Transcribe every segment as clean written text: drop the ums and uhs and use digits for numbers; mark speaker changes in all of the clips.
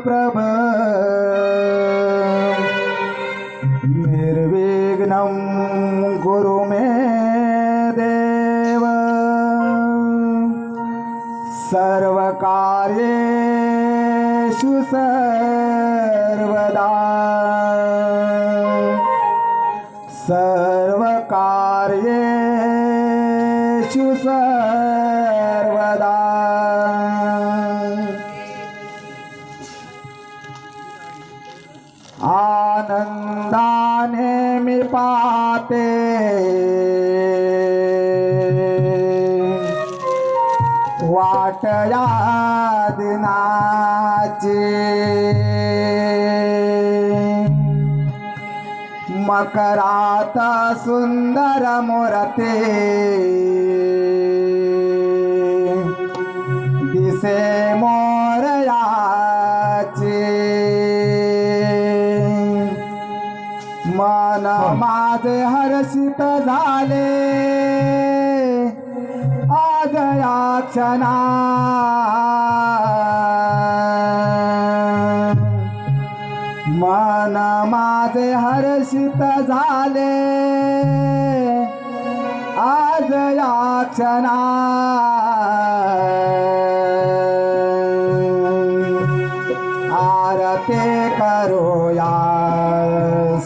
Speaker 1: प्रभ निर्विघ्नं गुरु मे देव सर्वकार्येषु सर्वदा सर्वकार्येषु सर्वदा आनंदाने मी पाहते वाट या दिनाची मकरात सुंदर मूर्ती दिसे मोरयाची मन माझे हर्षित झाले आज या क्षणा मन माझे हर्षित झाले आज या क्षणा आरती करूया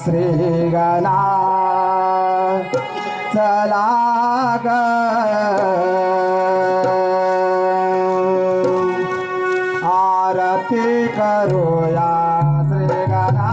Speaker 1: श्री गणा चला ग आरती करूया श्री गणा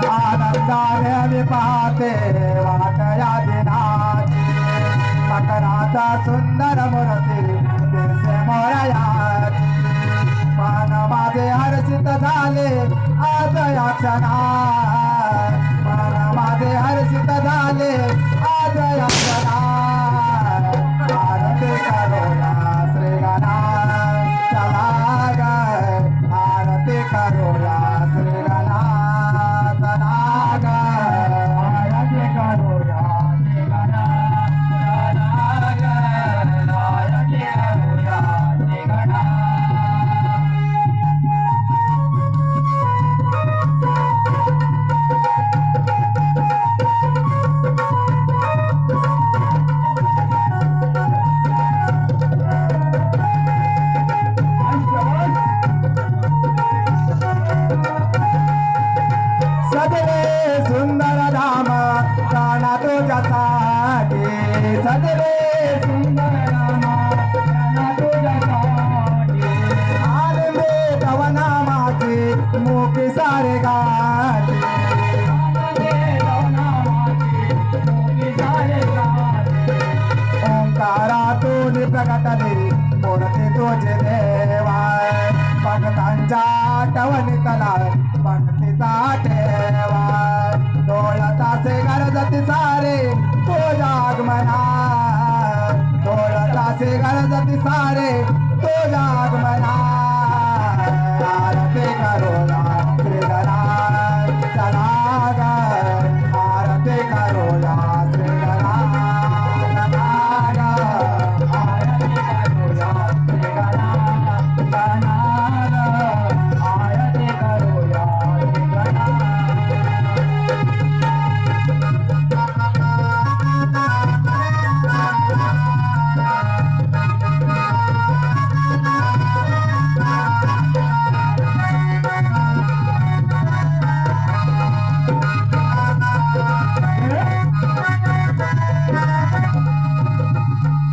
Speaker 1: आनंदाने पाहते वाट या दिनाची मकराचा सुंदर मूर्ती दिसे मोरयाची मन माझे हर्षित झाले आज या क्षणा मन माझे हर्षित झाले आज या क्षणा आरती करूया श्री गणा चला ग आरती करूया श्री गणा चला ग आरती करूया श्री गणा चला ग आरती करूया श्री गणा सजले सुंदर धाम प्राणा तुझ्यासाठी सजले सुंदर धाम प्राणा तुझ्यासाठी आनंदे तव नामाची मुखी सारे गाठी आनंदे तव नामाची मुखी सारे गाठी ओंकारातून प्रगटली मूर्ती तुझे देवा भक्तांच्या आठवणीतला भक्तीचा ठेवा डोळताचे गरजती सारे तुझ्या आगमना डोळताचे गरजती सारे तुझ्या आगमना आरती करूया श्री गणा चला ग आरती करूया श्री गणा चला ग आरती करूया श्री गणा गणा आरती करूया श्री गणा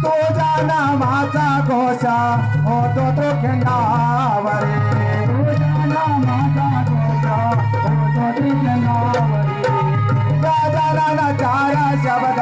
Speaker 1: तुझ्या नामाचा घोष होतो तो खंडावरे तुझ्या नामाचा घोष होतो तो खंडावरे गजानन चार शब्द